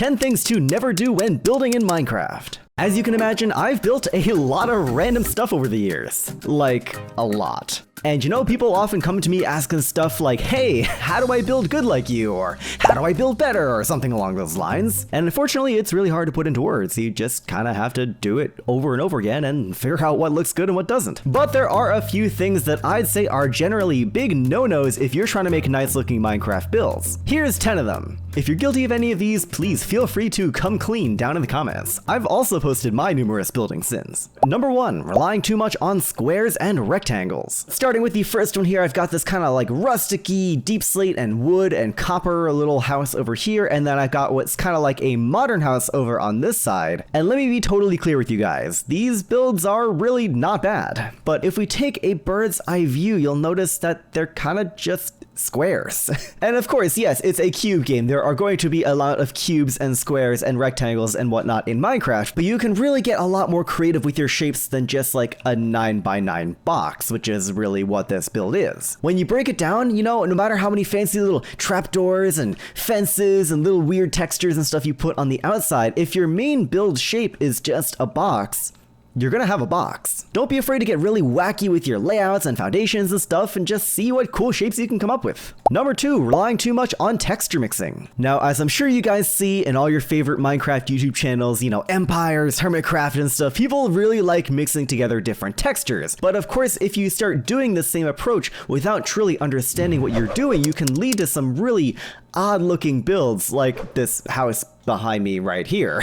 10 things to never do when building in Minecraft. As you can imagine, I've built a lot of random stuff over the years. Like, a lot. And you know, people often come to me asking stuff like, hey, how do I build good like you? Or how do I build better? Or something along those lines. And unfortunately, it's really hard to put into words. You just kind of have to do it over and over again and figure out what looks good and what doesn't. But there are a few things that I'd say are generally big no-nos if you're trying to make nice looking Minecraft builds. Here's 10 of them. If you're guilty of any of these, please feel free to come clean down in the comments. I've also posted my numerous building sins. Number 1, relying too much on squares and rectangles. Starting with the first one here, I've got this kind of like rusticy, deep slate and wood and copper little house over here, and then I've got what's kind of like a modern house over on this side. And let me be totally clear with you guys, these builds are really not bad. But if we take a bird's eye view, you'll notice that they're kind of just squares. And of course, yes, it's a cube game. There are going to be a lot of cubes and squares and rectangles and whatnot in Minecraft, but you can really get a lot more creative with your shapes than just like a 9x9 box, which is really what this build is. When you break it down, you know, no matter how many fancy little trapdoors and fences and little weird textures and stuff you put on the outside, if your main build shape is just a box, you're gonna have a box. Don't be afraid to get really wacky with your layouts and foundations and stuff and just see what cool shapes you can come up with. Number 2, relying too much on texture mixing. Now, as I'm sure you guys see in all your favorite Minecraft YouTube channels, you know, Empires, Hermitcraft and stuff, people really like mixing together different textures. But of course, if you start doing the same approach without truly understanding what you're doing, you can lead to some really odd looking builds like this house behind me right here.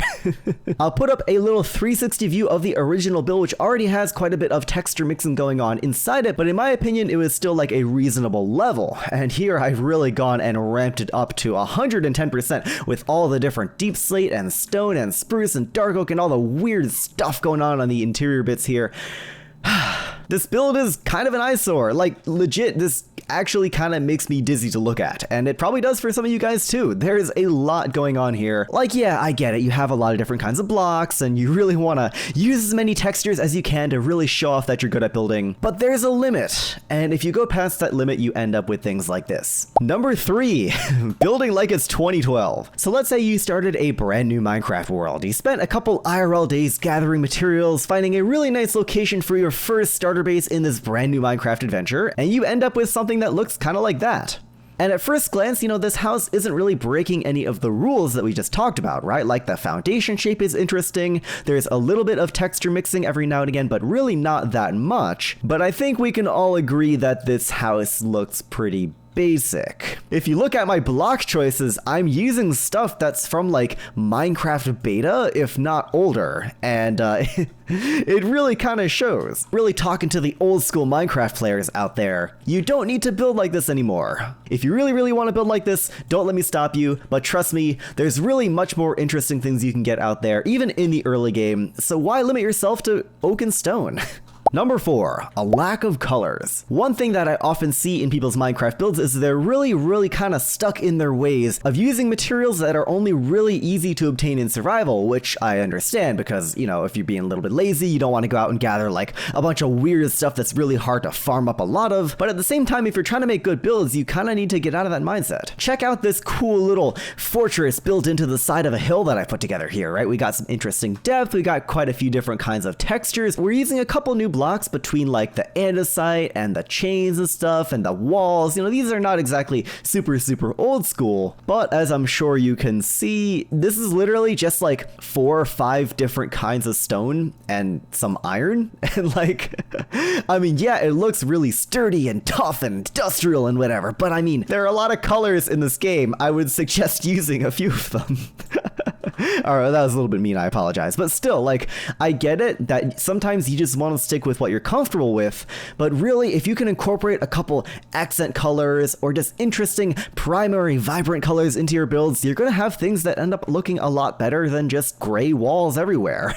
I'll put up a little 360 view of the original build, which already has quite a bit of texture mixing going on inside it, but in my opinion, it was still like a reasonable level. And here I've really gone and ramped it up to 110% with all the different deep slate and stone and spruce and dark oak and all the weird stuff going on the interior bits here. This build is kind of an eyesore. Like, legit, this actually kind of makes me dizzy to look at, and it probably does for some of you guys too. There's a lot going on here. Like, yeah, I get it. You have a lot of different kinds of blocks, and you really want to use as many textures as you can to really show off that you're good at building. But there's a limit, and if you go past that limit, you end up with things like this. Number 3, building like it's 2012. So let's say you started a brand new Minecraft world. You spent a couple IRL days gathering materials, finding a really nice location for your first starter base in this brand new Minecraft adventure, and you end up with something that looks kind of like that. And at first glance, you know, this house isn't really breaking any of the rules that we just talked about, right? Like, the foundation shape is interesting, there's a little bit of texture mixing every now and again, but really not that much. But I think we can all agree that this house looks pretty basic. If you look at my block choices, I'm using stuff that's from like Minecraft beta, if not older, and it really kind of shows. Really talking to the old school Minecraft players out there, you don't need to build like this anymore. If you really want to build like this, don't let me stop you, but trust me, there's really much more interesting things you can get out there, even in the early game, so why limit yourself to oak and stone? Number 4, a lack of colors. One thing that I often see in people's Minecraft builds is they're really kind of stuck in their ways of using materials that are only really easy to obtain in survival, which I understand because, you know, if you're being a little bit lazy, you don't want to go out and gather like a bunch of weird stuff that's really hard to farm up a lot of. But at the same time, if you're trying to make good builds, you kind of need to get out of that mindset. Check out this cool little fortress built into the side of a hill that I put together here, right? We got some interesting depth, we got quite a few different kinds of textures. We're using a couple new blocks between like the andesite and the chains and stuff and the walls. You know, these are not exactly super old school, but as I'm sure you can see, this is literally just like 4 or 5 different kinds of stone and some iron. And like, I mean, yeah, it looks really sturdy and tough and industrial and whatever, but I mean, there are a lot of colors in this game. I would suggest using a few of them. Alright, that was a little bit mean, I apologize. But still, like, I get it that sometimes you just want to stick with what you're comfortable with, but really, if you can incorporate a couple accent colors or just interesting primary vibrant colors into your builds, you're going to have things that end up looking a lot better than just gray walls everywhere.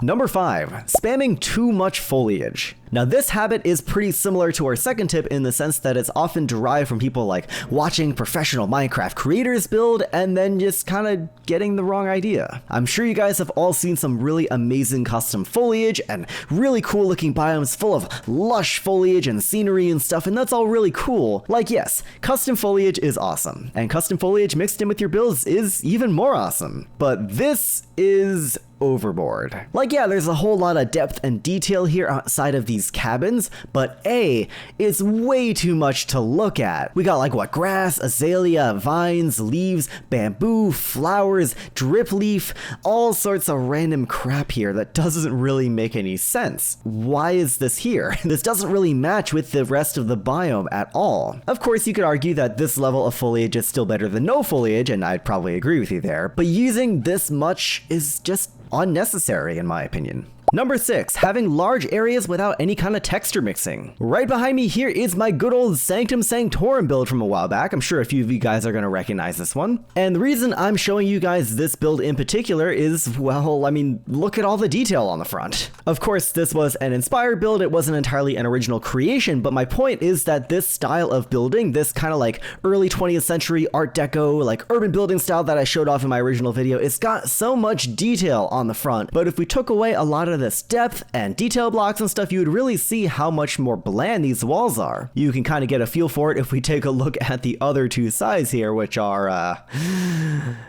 Number 5, spamming too much foliage. Now, this habit is pretty similar to our second tip in the sense that it's often derived from people like watching professional Minecraft creators build and then just kind of getting the wrong idea idea. I'm sure you guys have all seen some really amazing custom foliage and really cool looking biomes full of lush foliage and scenery and stuff, and that's all really cool. Like, yes, custom foliage is awesome, and custom foliage mixed in with your builds is even more awesome. But this is overboard. Like, yeah, there's a whole lot of depth and detail here outside of these cabins, but it's way too much to look at. We got like what, grass, azalea, vines, leaves, bamboo, flowers, drip leaf, all sorts of random crap here that doesn't really make any sense. Why is this here? This doesn't really match with the rest of the biome at all. Of course, you could argue that this level of foliage is still better than no foliage, and I'd probably agree with you there, but using this much is just unnecessary in my opinion. Number 6, having large areas without any kind of texture mixing. Right behind me here is my good old Sanctum Sanctorum build from a while back. I'm sure a few of you guys are going to recognize this one. And the reason I'm showing you guys this build in particular is, well, I mean, look at all the detail on the front. Of course, this was an inspired build. It wasn't entirely an original creation, but my point is that this style of building, this kind of like early 20th century Art Deco, like urban building style that I showed off in my original video, it's got so much detail on the front. But if we took away a lot of this depth and detail blocks and stuff, you would really see how much more bland these walls are. You can kind of get a feel for it if we take a look at the other two sides here, which are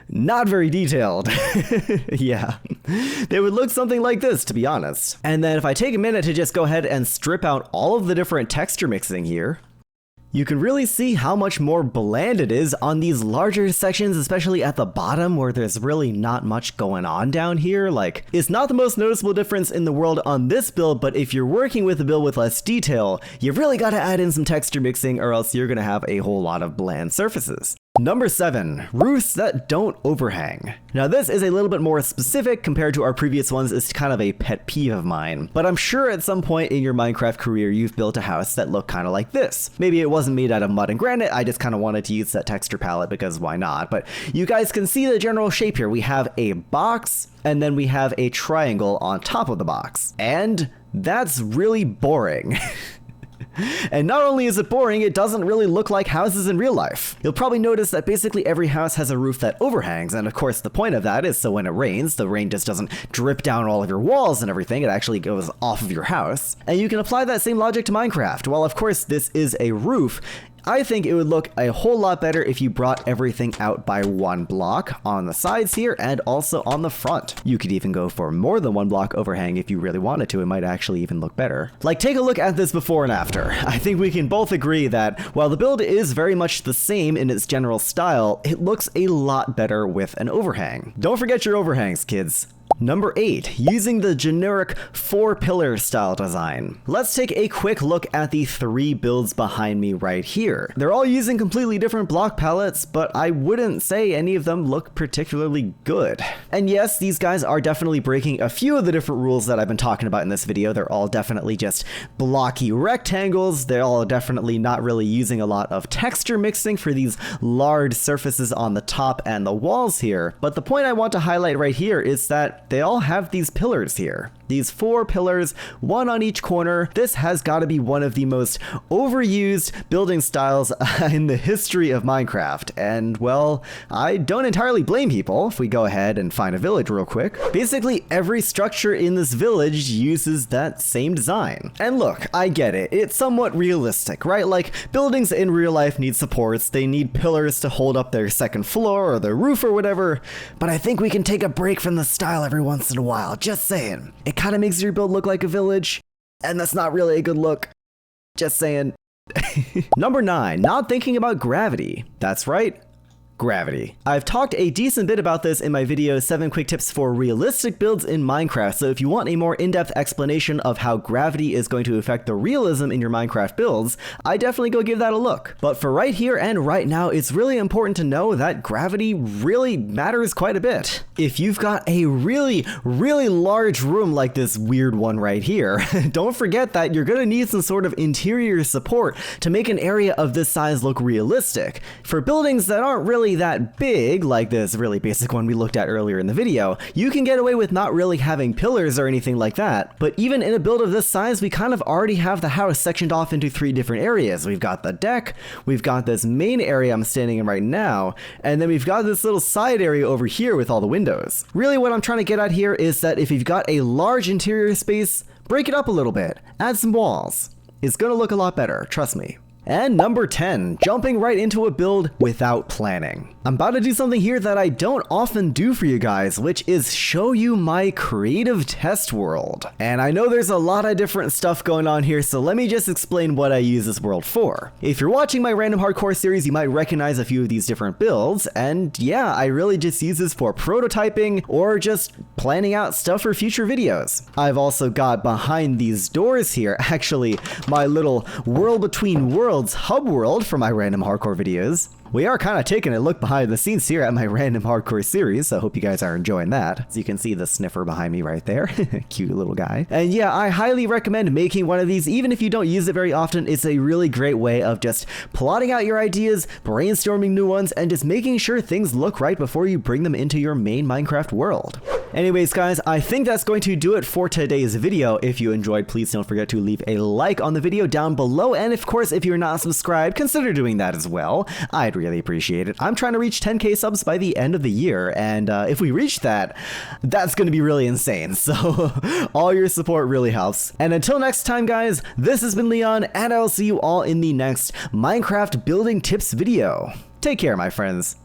not very detailed. Yeah, they would look something like this, to be honest. And then if I take a minute to just go ahead and strip out all of the different texture mixing here, you can really see how much more bland it is on these larger sections, especially at the bottom where there's really not much going on down here. Like, it's not the most noticeable difference in the world on this build, but if you're working with a build with less detail, you really got to add in some texture mixing or else you're going to have a whole lot of bland surfaces. Number 7, roofs that don't overhang. Now this is a little bit more specific compared to our previous ones. It's kind of a pet peeve of mine, but I'm sure at some point in your Minecraft career you've built a house that looked kind of like this. Maybe it wasn't made out of mud and granite, I just kind of wanted to use that texture palette because why not, but you guys can see the general shape here. We have a box and then we have a triangle on top of the box, and that's really boring. And not only is it boring, it doesn't really look like houses in real life. You'll probably notice that basically every house has a roof that overhangs, and of course the point of that is so when it rains, the rain just doesn't drip down all of your walls and everything, it actually goes off of your house. And you can apply that same logic to Minecraft. While of course this is a roof, I think it would look a whole lot better if you brought everything out by one block on the sides here and also on the front. You could even go for more than one block overhang if you really wanted to. It might actually even look better. Like, take a look at this before and after. I think we can both agree that while the build is very much the same in its general style, it looks a lot better with an overhang. Don't forget your overhangs, kids. Number 8, using the generic 4-pillar style design. Let's take a quick look at the 3 builds behind me right here. They're all using completely different block palettes, but I wouldn't say any of them look particularly good. And yes, these guys are definitely breaking a few of the different rules that I've been talking about in this video. They're all definitely just blocky rectangles. They're all definitely not really using a lot of texture mixing for these large surfaces on the top and the walls here. But the point I want to highlight right here is that they all have these pillars here. These 4 pillars, one on each corner. This has got to be one of the most overused building styles in the history of Minecraft. And well, I don't entirely blame people. If we go ahead and find a village real quick, basically every structure in this village uses that same design. And look, I get it. It's somewhat realistic, right? Like, buildings in real life need supports. They need pillars to hold up their second floor or their roof or whatever. But I think we can take a break from the style every once in a while. Just saying. It kind of makes your build look like a village, and that's not really a good look. Just saying. Number 9, not thinking about gravity. That's right. Gravity. I've talked a decent bit about this in my video 7 quick tips for realistic builds in Minecraft, so if you want a more in-depth explanation of how gravity is going to affect the realism in your Minecraft builds, I definitely go give that a look. But for right here and right now, it's really important to know that gravity really matters quite a bit. If you've got a really large room like this weird one right here, don't forget that you're gonna need some sort of interior support to make an area of this size look realistic. For buildings that aren't really really that big, like this really basic one we looked at earlier in the video, you can get away with not really having pillars or anything like that. But even in a build of this size, we kind of already have the house sectioned off into 3 different areas. We've got the deck, we've got this main area I'm standing in right now, and then we've got this little side area over here with all the windows. Really what I'm trying to get at here is that if you've got a large interior space, break it up a little bit, add some walls. It's gonna look a lot better, trust me. And number 10, jumping right into a build without planning. I'm about to do something here that I don't often do for you guys, which is show you my creative test world. And I know there's a lot of different stuff going on here, so let me just explain what I use this world for. If you're watching my random hardcore series, you might recognize a few of these different builds, and yeah, I really just use this for prototyping or just planning out stuff for future videos. I've also got behind these doors here, actually, my little world between worlds hub world for my random hardcore videos. We are kind of taking a look behind the scenes here at my random hardcore series, so I hope you guys are enjoying that. So you can see the sniffer behind me right there. Cute little guy. And yeah, I highly recommend making one of these, even if you don't use it very often. It's a really great way of just plotting out your ideas, brainstorming new ones, and just making sure things look right before you bring them into your main Minecraft world. Anyways guys, I think that's going to do it for today's video. If you enjoyed, please don't forget to leave a like on the video down below, and of course if you're not subscribed, consider doing that as well. I'd really appreciate it. I'm trying to reach 10k subs by the end of the year, and if we reach that, that's going to be really insane, so all your support really helps. And until next time guys, this has been Leon, and I'll see you all in the next Minecraft building tips video. Take care my friends.